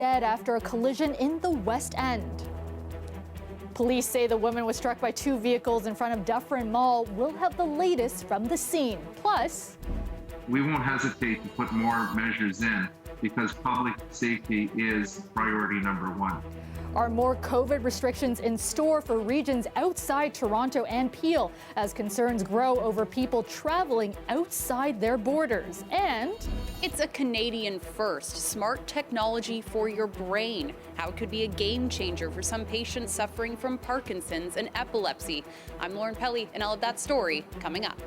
Dead after a collision in the West End. Police say the woman was struck by two vehicles in front of Dufferin Mall. We'll have the latest from the scene. Plus, we won't hesitate to put more measures in because public safety is priority number one. Are more COVID restrictions in store for regions outside Toronto and Peel as concerns grow over people traveling outside their borders? And it's a Canadian first, smart technology for your brain. How it could be a game changer for some patients suffering from Parkinson's and epilepsy. I'm Lauren Pelly, and I'll have that story coming up.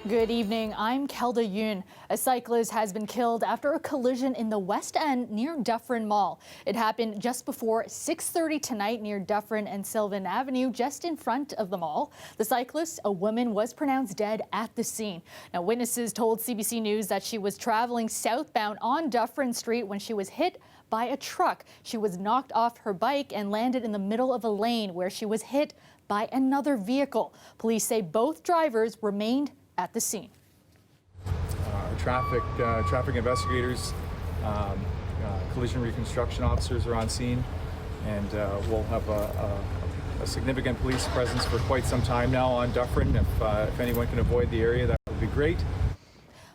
Good evening, I'm Kelda Yoon. A cyclist has been killed after a collision in the West End near Dufferin Mall. It happened just before 6:30 tonight near Dufferin and Sylvan Avenue, just in front of the mall. The cyclist, a woman, was pronounced dead at the scene. Now, witnesses told CBC News that she was traveling southbound on Dufferin Street when she was hit by a truck. She was knocked off her bike and landed in the middle of a lane where she was hit by another vehicle. Police say both drivers remained at the scene. Traffic investigators, collision reconstruction officers are on scene, and we'll have a significant police presence for quite some time now on Dufferin. If anyone can avoid the area, that would be great.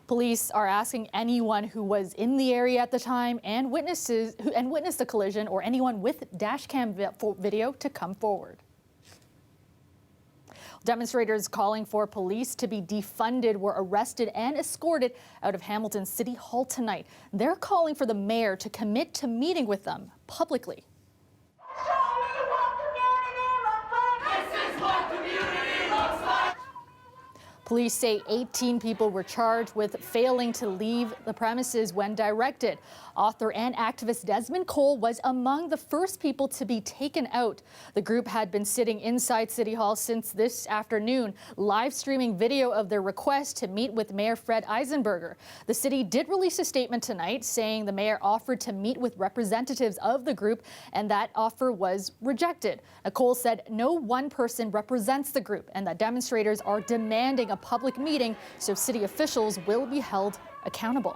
Police are asking anyone who was in the area at the time and witnessed the collision, or anyone with dash cam video, to come forward. Demonstrators calling for police to be defunded were arrested and escorted out of Hamilton City Hall tonight. They're calling for the mayor to commit to meeting with them publicly. Police say 18 people were charged with failing to leave the premises when directed. Author and activist Desmond Cole was among the first people to be taken out. The group had been sitting inside City Hall since this afternoon, live streaming video of their request to meet with Mayor Fred Eisenberger. The city did release a statement tonight saying the mayor offered to meet with representatives of the group, and that offer was rejected. Cole said no one person represents the group and that demonstrators are demanding a public meeting so city officials will be held accountable.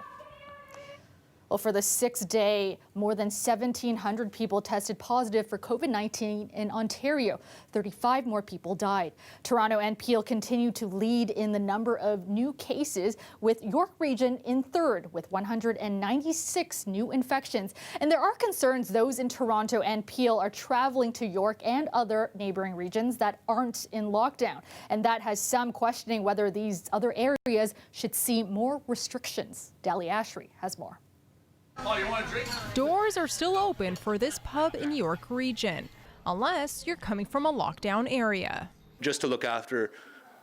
Well, for the sixth day, more than 1,700 people tested positive for COVID-19 in Ontario. 35 more people died. Toronto and Peel continue to lead in the number of new cases, with York Region in third with 196 new infections. And there are concerns those in Toronto and Peel are traveling to York and other neighboring regions that aren't in lockdown. And that has some questioning whether these other areas should see more restrictions. Dali Ashry has more. Doors are still open for this pub in York Region, unless you're coming from a lockdown area. Just to look after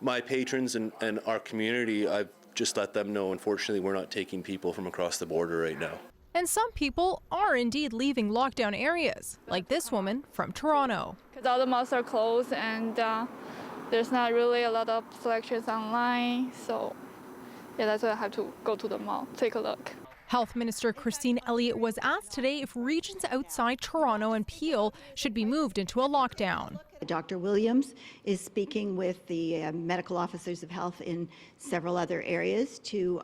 my patrons and our community, I've just let them know, unfortunately, we're not taking people from across the border right now. And some people are indeed leaving lockdown areas, like this woman from Toronto. Because all the malls are closed and there's not really a lot of selections online, so yeah, that's why I have to go to the mall, take a look. Health Minister Christine Elliott was asked today if regions outside Toronto and Peel should be moved into a lockdown. Dr. Williams is speaking with the medical officers of health in several other areas to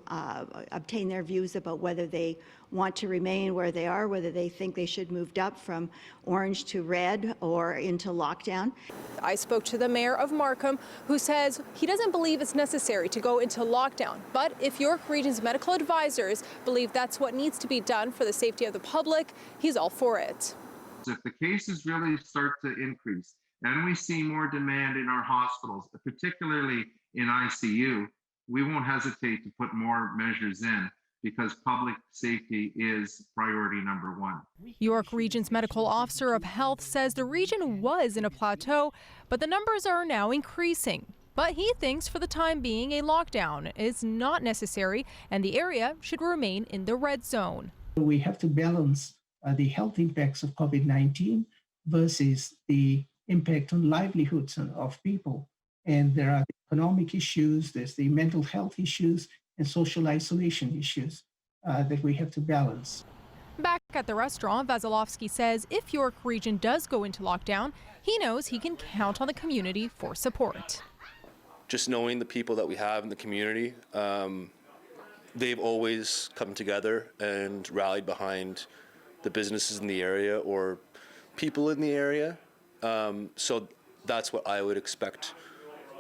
obtain their views about whether they want to remain where they are, whether they think they should move up from orange to red or into lockdown. I spoke to the mayor of Markham, who says he doesn't believe it's necessary to go into lockdown. But if York Region's medical advisors believe that's what needs to be done for the safety of the public, he's all for it. If the cases really start to increase and we see more demand in our hospitals, particularly in ICU, we won't hesitate to put more measures in because public safety is priority number one. York Region's medical officer of health says the region was in a plateau, but the numbers are now increasing. But he thinks for the time being a lockdown is not necessary and the area should remain in the red zone. We have to balance the health impacts of COVID-19 versus the impact on livelihoods of people. And there are economic issues, there's the mental health issues, and social isolation issues that we have to balance. Back at the restaurant, Vasilevsky says if York Region does go into lockdown, he knows he can count on the community for support. Just knowing the people that we have in the community, they've always come together and rallied behind the businesses in the area or people in the area. So that's what I would expect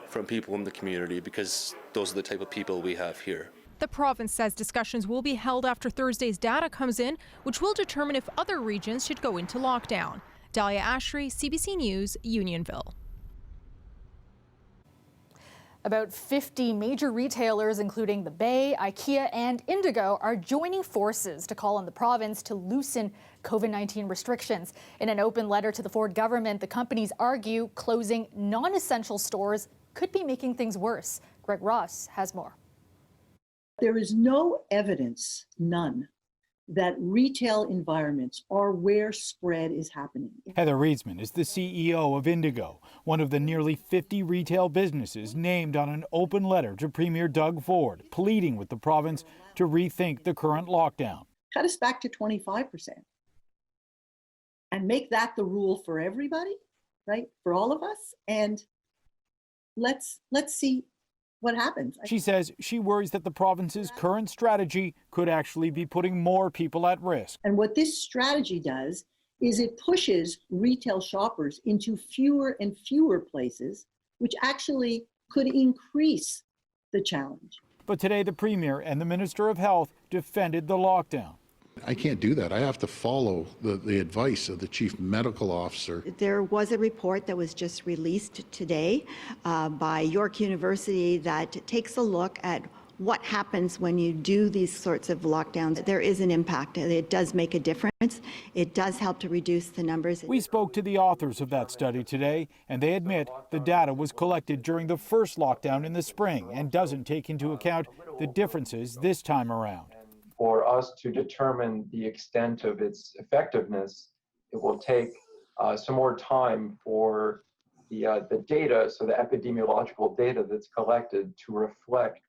from people in the community, because those are the type of people we have here. The province says discussions will be held after Thursday's data comes in, which will determine if other regions should go into lockdown. Dahlia Ashry, CBC News, Unionville. About 50 major retailers, including The Bay, IKEA, and Indigo, are joining forces to call on the province to loosen COVID-19 restrictions. In an open letter to the Ford government, the companies argue closing non-essential stores could be making things worse. Greg Ross has more. There is no evidence, none, that retail environments are where spread is happening. Heather Reedsman is the CEO of Indigo, one of the nearly 50 retail businesses named on an open letter to Premier Doug Ford, pleading with the province to rethink the current lockdown. Cut us back to 25% and make that the rule for everybody, right? For all of us. And let's see what happens. She says she worries that the province's current strategy could actually be putting more people at risk. And what this strategy does is it pushes retail shoppers into fewer and fewer places, which actually could increase the challenge. But today, the Premier and the Minister of Health defended the lockdown. I can't do that. I have to follow the advice of the Chief Medical Officer. There was a report that was just released today by York University that takes a look at what happens when you do these sorts of lockdowns. There is an impact. It does make a difference. It does help to reduce the numbers. We spoke to the authors of that study today, and they admit the data was collected during the first lockdown in the spring and doesn't take into account the differences this time around. For us to determine the extent of its effectiveness, it will take some more time for the data, so the epidemiological data that's collected, to reflect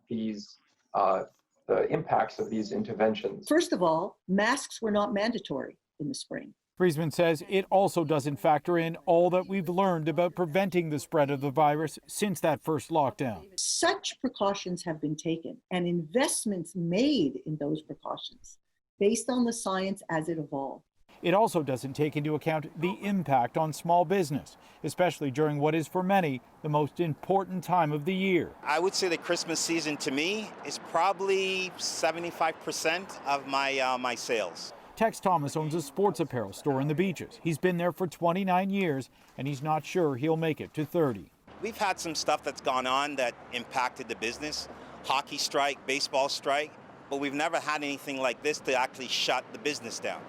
these the impacts of these interventions. First of all, masks were not mandatory in the spring. Friesman says it also doesn't factor in all that we've learned about preventing the spread of the virus since that first lockdown. Such precautions have been taken and investments made in those precautions based on the science as it evolved. It also doesn't take into account the impact on small business, especially during what is for many the most important time of the year. I would say the Christmas season to me is probably 75% of my sales. Tex Thomas owns a sports apparel store in the Beaches. He's been there for 29 years, and he's not sure he'll make it to 30. We've had some stuff that's gone on that impacted the business, hockey strike, baseball strike, but we've never had anything like this to actually shut the business down.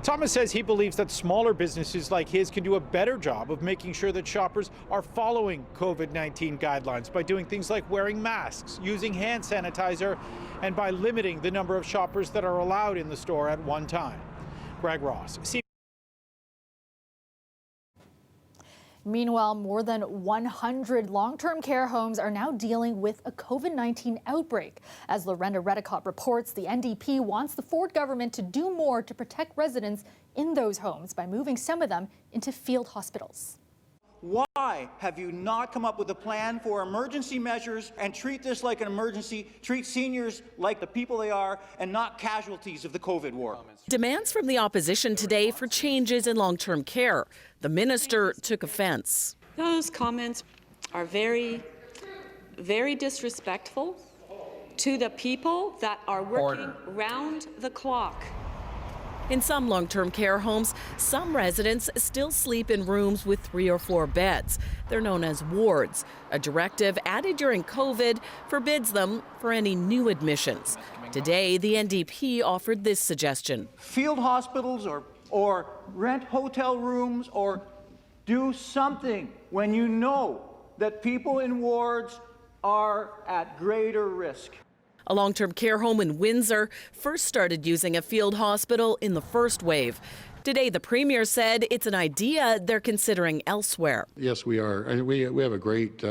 Thomas says he believes that smaller businesses like his can do a better job of making sure that shoppers are following COVID-19 guidelines by doing things like wearing masks, using hand sanitizer, and by limiting the number of shoppers that are allowed in the store at one time. Greg Ross. Meanwhile, more than 100 long-term care homes are now dealing with a COVID-19 outbreak. As Lorena Redicott reports, the NDP wants the Ford government to do more to protect residents in those homes by moving some of them into field hospitals. Why have you not come up with a plan for emergency measures and treat this like an emergency, treat seniors like the people they are and not casualties of the COVID war? Demands from the opposition today for changes in long-term care. The minister took offense. Those comments are very, very disrespectful to the people that are working round the clock. In some long-term care homes, some residents still sleep in rooms with 3 or 4 beds. They're known as wards. A directive added during COVID forbids them for any new admissions. Today, the NDP offered this suggestion. Field hospitals or rent hotel rooms or do something when you know that people in wards are at greater risk. A long-term care home in Windsor first started using a field hospital in the first wave. Today, the Premier said it's an idea they're considering elsewhere. Yes, we are. And we have a great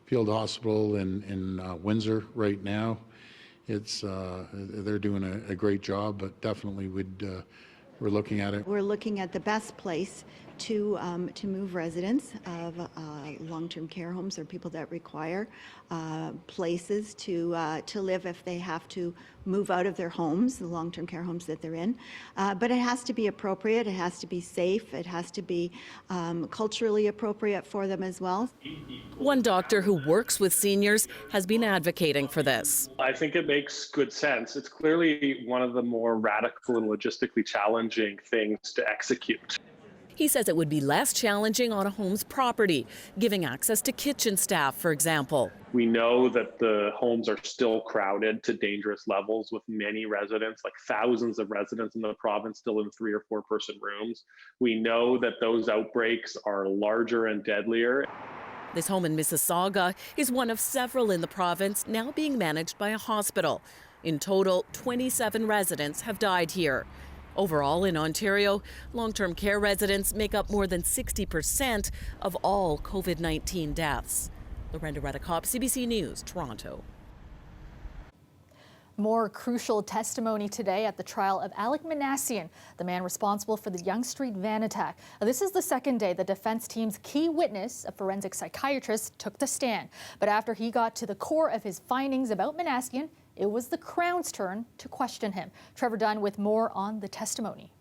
field hospital in Windsor right now. They're doing a great job, but definitely would we're looking at it. We're looking at the best place to move residents of long-term care homes or people that require places to live if they have to move out of their homes, the long-term care homes that they're in. But it has to be appropriate, it has to be safe, it has to be culturally appropriate for them as well. One doctor who works with seniors has been advocating for this. I think it makes good sense. It's clearly one of the more radical and logistically challenging things to execute. He says it would be less challenging on a home's property, giving access to kitchen staff, for example. We know that the homes are still crowded to dangerous levels with many residents, like thousands of residents in the province still in 3 or 4 person rooms. We know that those outbreaks are larger and deadlier. This home in Mississauga is one of several in the province now being managed by a hospital. In total, 27 residents have died here. Overall, in Ontario, long-term care residents make up more than 60% of all COVID-19 deaths. Lorenda Redekop, CBC News, Toronto. More crucial testimony today at the trial of Alec Manassian, the man responsible for the Yonge Street van attack. This is the second day the defense team's key witness, a forensic psychiatrist, took the stand. But after he got to the core of his findings about Manassian, it was the Crown's turn to question him. Trevor Dunn with more on the testimony.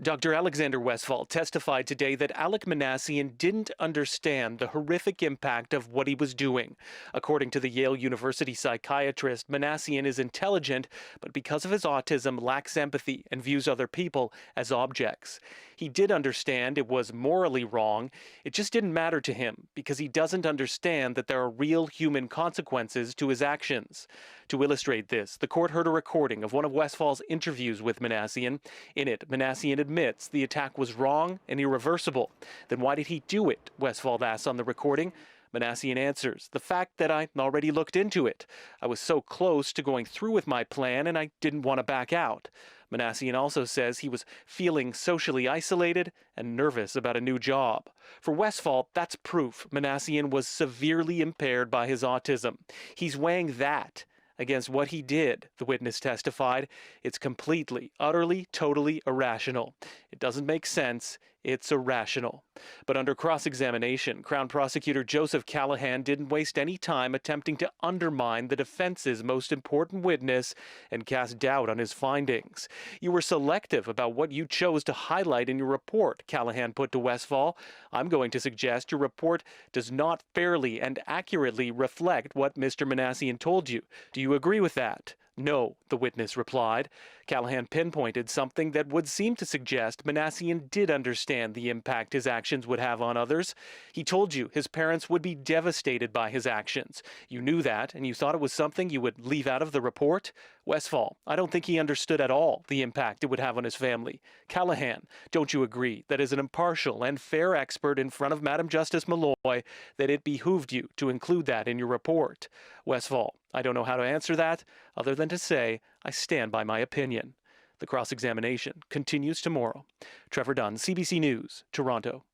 Dr. Alexander Westphal testified today that Alec Manassian didn't understand the horrific impact of what he was doing. According to the Yale University psychiatrist, Manassian is intelligent, but because of his autism, lacks empathy and views other people as objects. He did understand it was morally wrong. It just didn't matter to him because he doesn't understand that there are real human consequences to his actions. To illustrate this, the court heard a recording of one of Westphal's interviews with Manassian. In it, Manassian admits the attack was wrong and irreversible. Then why did he do it? Westphal asks on the recording. Manassian answers, the fact that I already looked into it. I was so close to going through with my plan and I didn't want to back out. Manassian also says he was feeling socially isolated and nervous about a new job. For Westphal, that's proof Manassian was severely impaired by his autism. He's weighing that against what he did, the witness testified. It's completely, utterly, totally irrational. It doesn't make sense. It's irrational. But under cross-examination, Crown Prosecutor Joseph Callahan didn't waste any time attempting to undermine the defense's most important witness and cast doubt on his findings. You were selective about what you chose to highlight in your report, Callahan put to Westphal. I'm going to suggest your report does not fairly and accurately reflect what Mr. Manassian told you. Do you agree with that? No, the witness replied. Callahan pinpointed something that would seem to suggest Manassian did understand the impact his actions would have on others. He told you his parents would be devastated by his actions. You knew that, and you thought it was something you would leave out of the report? Westphal, I don't think he understood at all the impact it would have on his family. Callahan, don't you agree that as an impartial and fair expert in front of Madam Justice Malloy, that it behooved you to include that in your report? Westphal, I don't know how to answer that, other than to say I stand by my opinion. The cross-examination continues tomorrow. Trevor Dunn, CBC News, Toronto.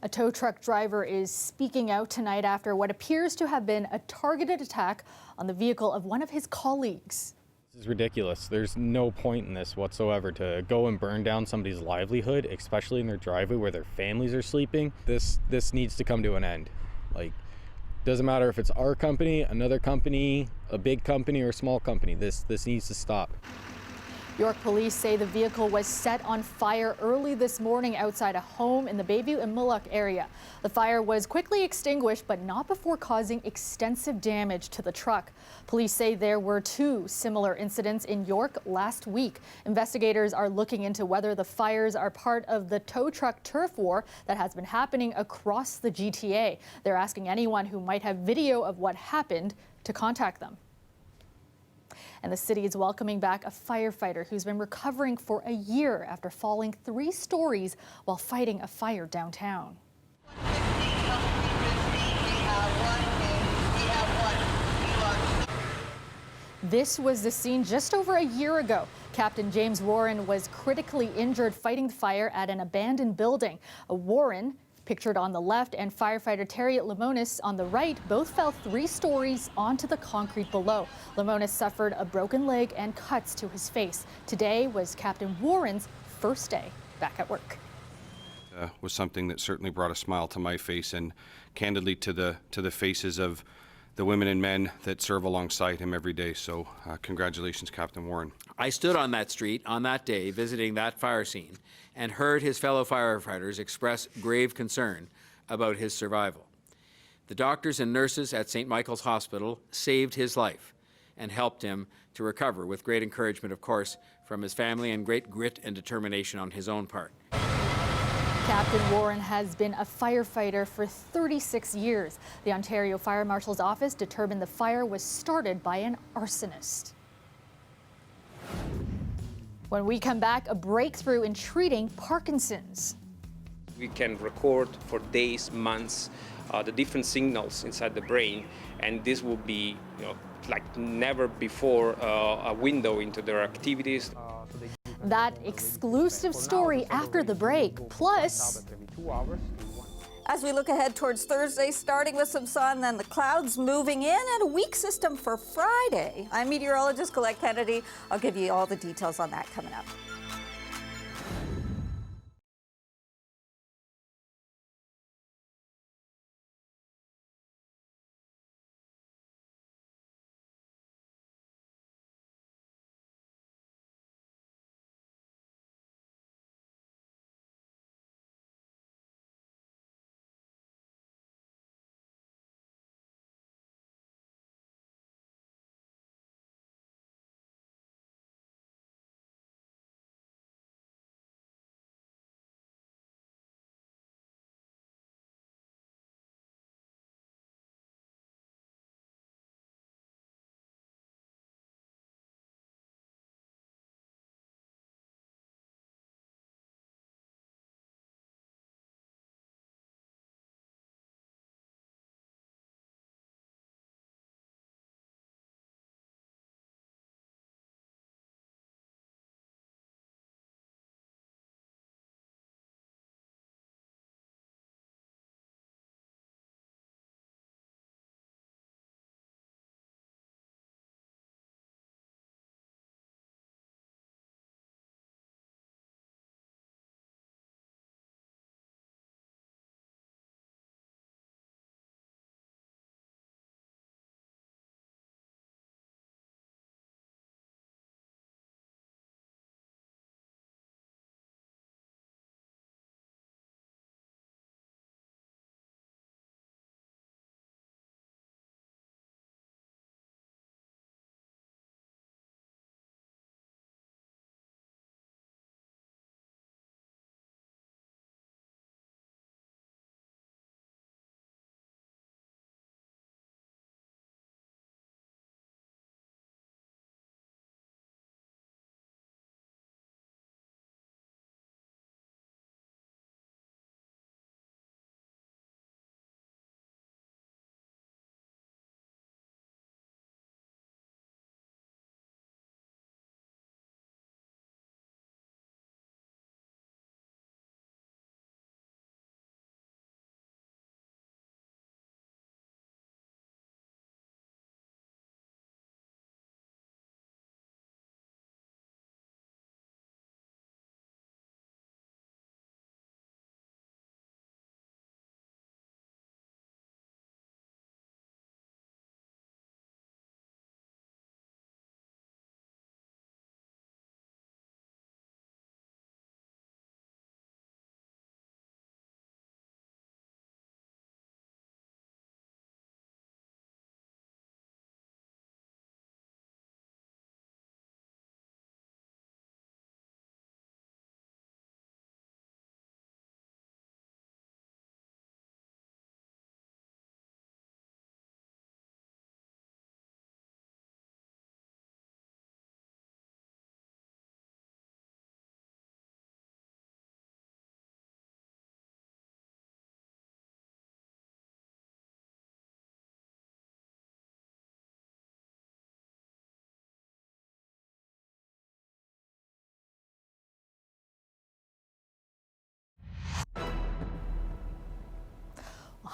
A tow truck driver is speaking out tonight after what appears to have been a targeted attack on the vehicle of one of his colleagues. This is ridiculous. There's no point in this whatsoever to go and burn down somebody's livelihood, especially in their driveway where their families are sleeping. This needs to come to an end. Like, doesn't matter if it's our company, another company, a big company, or a small company. This needs to stop. York police say the vehicle was set on fire early this morning outside a home in the Bayview and Mullock area. The fire was quickly extinguished, but not before causing extensive damage to the truck. Police say there were 2 similar incidents in York last week. Investigators are looking into whether the fires are part of the tow truck turf war that has been happening across the GTA. They're asking anyone who might have video of what happened to contact them. And the city is welcoming back a firefighter who's been recovering for a year after falling 3 stories while fighting a fire downtown. This was the scene just over a year ago. Captain James Warren was critically injured fighting the fire at an abandoned building. Warren pictured on the left, and firefighter Terry Lemonis on the right both fell 3 stories onto the concrete below. Lemonis suffered a broken leg and cuts to his face. Today was Captain Warren's first day back at work. Was something that certainly brought a smile to my face and candidly to the faces of the women and men that serve alongside him every day. So congratulations, Captain Warren. I stood on that street on that day visiting that fire scene and heard his fellow firefighters express grave concern about his survival. The doctors and nurses at St. Michael's Hospital saved his life and helped him to recover with great encouragement, of course, from his family and great grit and determination on his own part. Captain Warren has been a firefighter for 36 years. The Ontario Fire Marshal's office determined the fire was started by an arsonist. When we come back, a breakthrough in treating Parkinson's. We can record for days, months, the different signals inside the brain, and this will be, like never before, a window into their activities. That exclusive story after the break. Plus, as we look ahead towards Thursday, starting with some sun, then the clouds moving in, and a weak system for Friday. I'm meteorologist Colette Kennedy. I'll give you all the details on that coming up.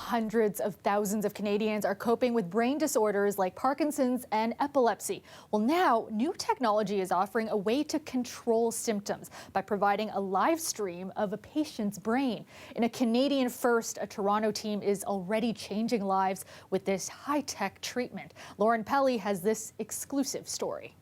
Hundreds of thousands of Canadians are coping with brain disorders like Parkinson's and epilepsy. Well, now new technology is offering a way to control symptoms by providing a live stream of a patient's brain. In a Canadian first, a Toronto team is already changing lives with this high-tech treatment. Lauren Pelly has this exclusive story.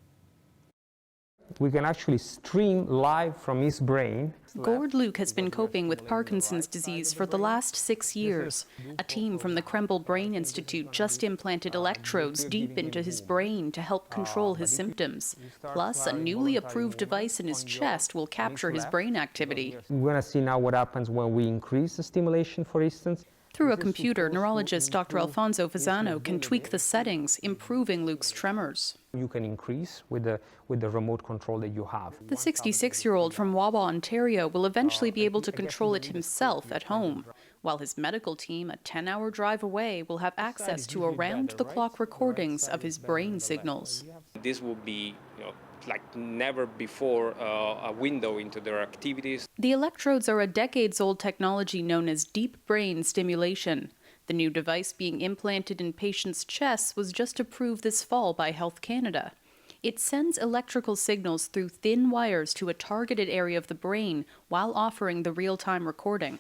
We can actually stream live from his brain. Gord Luke has been coping with Parkinson's disease for the last 6 years. A team from the Kremble Brain Institute just implanted electrodes deep into his brain to help control his symptoms. Plus, a newly approved device in his chest will capture his brain activity. We're going to see now what happens when we increase the stimulation, for instance. Through a computer, neurologist Dr. Alfonso Fasano can tweak the settings, improving Luke's tremors. You can increase with the remote control that you have. The 66-year-old from Wawa, Ontario, will eventually be able to control it himself at home, while his medical team, a 10-hour drive away, will have access to around-the-clock recordings of his brain signals. This will be, like never before, a window into their activities. The electrodes are a decades-old technology known as deep brain stimulation. The new device being implanted in patients' chests was just approved this fall by Health Canada. It sends electrical signals through thin wires to a targeted area of the brain while offering the real-time recording.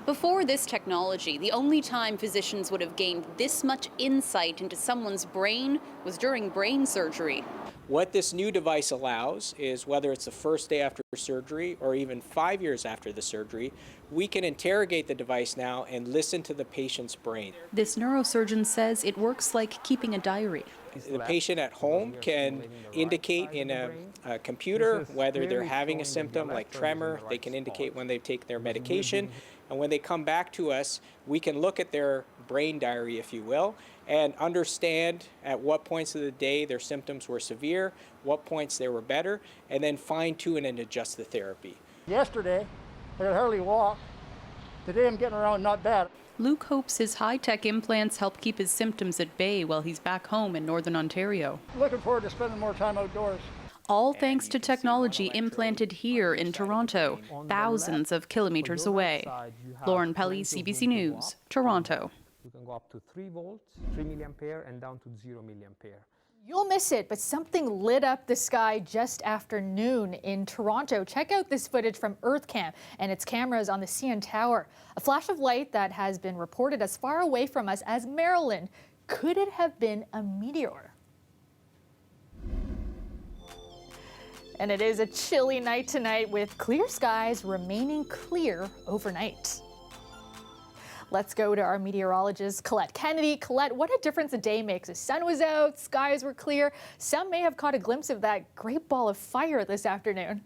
Before this technology, the only time physicians would have gained this much insight into someone's brain was during brain surgery. What this new device allows is, whether it's the first day after surgery or even 5 years after the surgery, we can interrogate the device now and listen to the patient's brain. This neurosurgeon says it works like keeping a diary. The patient at home can indicate in a computer whether they're having a symptom like tremor. They can indicate when they've taken their medication. And when they come back to us, we can look at their brain diary, if you will, and understand at what points of the day their symptoms were severe, what points they were better, and then fine-tune and adjust the therapy. Yesterday, I could hardly walk. Today I'm getting around not bad. Luke hopes his high-tech implants help keep his symptoms at bay while he's back home in Northern Ontario. Looking forward to spending more time outdoors. All thanks to technology implanted here in Toronto, thousands of kilometers away. Lauren Pelly, CBC News, Toronto. You can go up to 3 volts, 3 milliampere, and down to 0 milliampere. You'll miss it, but something lit up the sky just after noon in Toronto. Check out this footage from EarthCam and its cameras on the CN Tower. A flash of light that has been reported as far away from us as Maryland. Could it have been a meteor? And it is a chilly night tonight with clear skies remaining clear overnight. Let's go to our meteorologist, Colette Kennedy. Colette, what a difference a day makes. The sun was out, skies were clear. Some may have caught a glimpse of that great ball of fire this afternoon.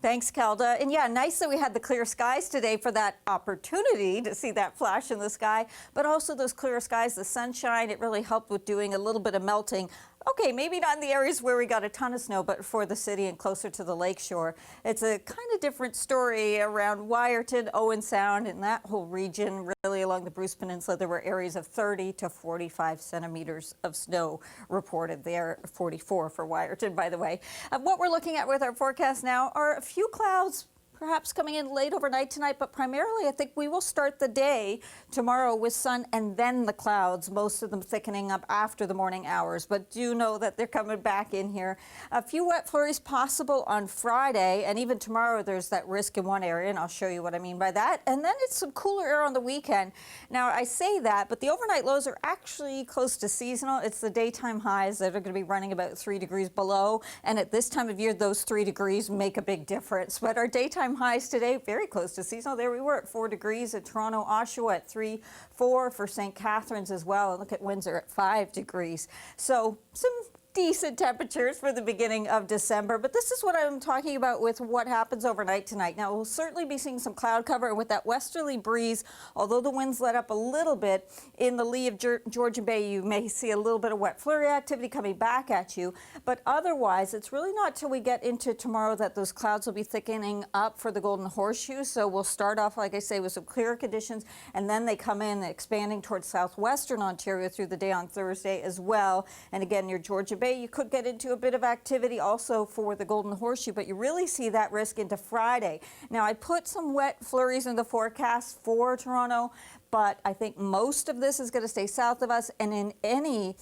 Thanks, Kelda. And yeah, nice that we had the clear skies today for that opportunity to see that flash in the sky, but also those clear skies, the sunshine, it really helped with doing a little bit of melting. Okay, maybe not in the areas where we got a ton of snow, but for the city and closer to the lakeshore. It's a kind of different story around Wyerton, Owen Sound, and that whole region, really along the Bruce Peninsula. There were areas of 30 to 45 centimeters of snow reported there, 44 for Wyerton, by the way. What we're looking at with our forecast now are a few clouds perhaps coming in late overnight tonight, but primarily I think we will start the day tomorrow with sun and then the clouds, most of them thickening up after the morning hours. But do know that they're coming back in here. A few wet flurries possible on Friday, and even tomorrow there's that risk in one area, and I'll show you what I mean by that. And then it's some cooler air on the weekend. Now, I say that, but the overnight lows are actually close to seasonal. It's the daytime highs that are going to be running about 3 degrees below, and at this time of year, those 3 degrees make a big difference. But our daytime highs today, very close to seasonal. There we were at 4 degrees at Toronto, Oshawa at 3, 4 for St. Catharines as well. And look at Windsor at 5 degrees. So some decent temperatures for the beginning of December, but this is what I'm talking about with what happens overnight tonight. Now, we'll certainly be seeing some cloud cover with that westerly breeze, although the winds let up a little bit in the lee of Georgian Bay. You may see a little bit of wet flurry activity coming back at you, but otherwise, it's really not till we get into tomorrow that those clouds will be thickening up for the Golden Horseshoe. So we'll start off, like I say, with some clearer conditions, and then they come in expanding towards southwestern Ontario through the day on Thursday as well. And again, near Georgian Bay, you could get into a bit of activity also for the Golden Horseshoe, but you really see that risk into Friday. Now, I put some wet flurries in the forecast for Toronto, but I think most of this is going to stay south of us, and in any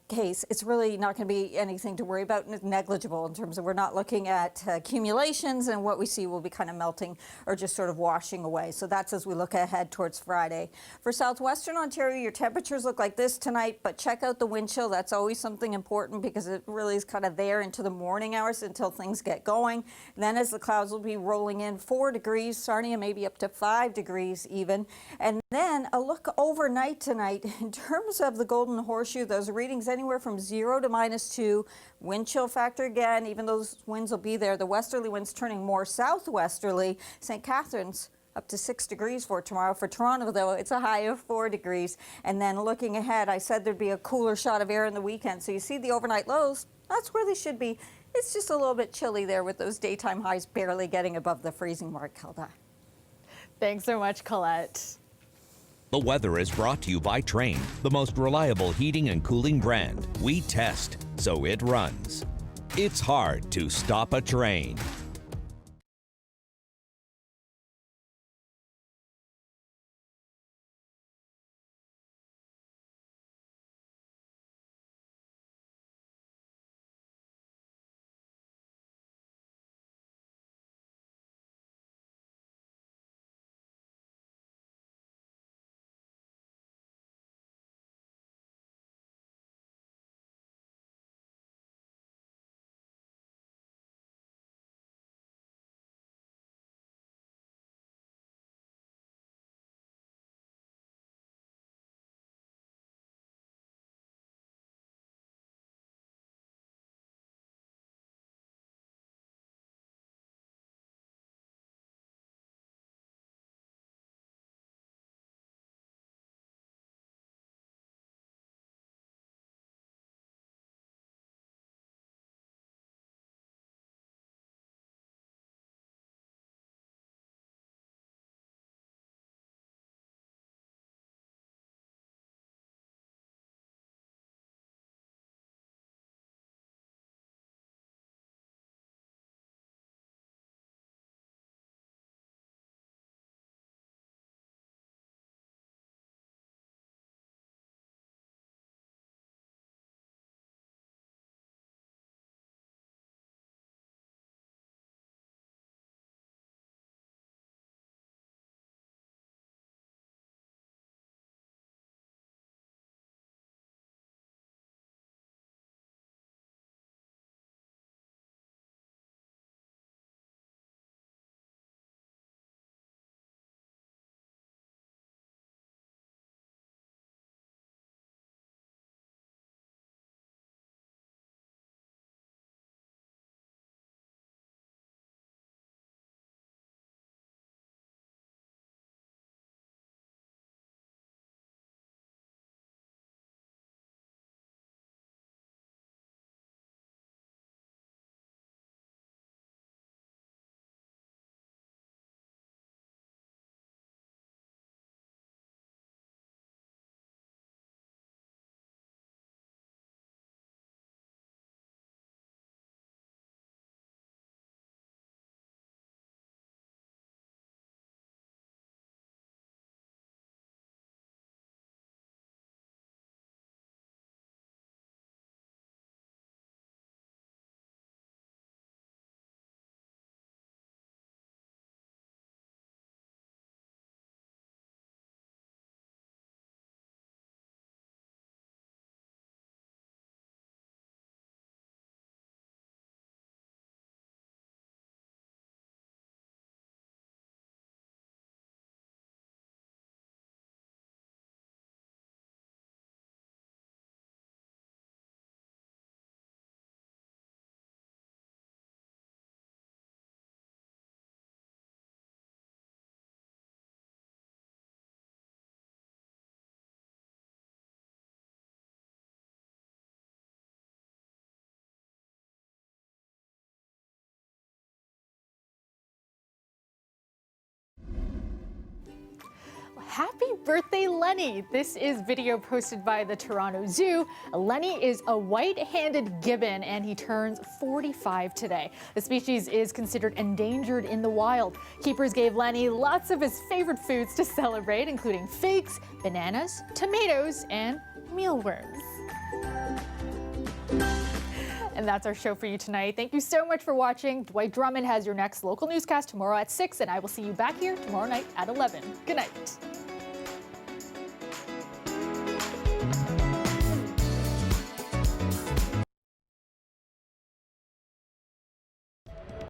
case, it's really not going to be anything to worry about. Negligible in terms of we're not looking at accumulations, and what we see will be kind of melting or just sort of washing away. So that's as we look ahead towards Friday. For southwestern Ontario, your temperatures look like this tonight, but check out the wind chill. That's always something important because it really is kind of there into the morning hours until things get going. And then as the clouds will be rolling in, 4 degrees, Sarnia maybe up to 5 degrees even. And then a look overnight tonight in terms of the Golden Horseshoe, those readings anywhere from 0 to -2. Wind chill factor again, even though those winds will be there. The westerly winds turning more southwesterly. St. Catharines up to 6 degrees for tomorrow. For Toronto, though, it's a high of 4 degrees. And then looking ahead, I said there'd be a cooler shot of air in the weekend. So you see the overnight lows, that's where they should be. It's just a little bit chilly there with those daytime highs barely getting above the freezing mark, Kelda. Thanks so much, Colette. The weather is brought to you by Trane, the most reliable heating and cooling brand. We test, so it runs. It's hard to stop a train. Happy birthday, Lenny. This is video posted by the Toronto Zoo. Lenny is a white-handed gibbon and he turns 45 today. The species is considered endangered in the wild. Keepers gave Lenny lots of his favorite foods to celebrate, including figs, bananas, tomatoes, and mealworms. And that's our show for you tonight. Thank you so much for watching. Dwight Drummond has your next local newscast tomorrow at 6, and I will see you back here tomorrow night at 11. Good night.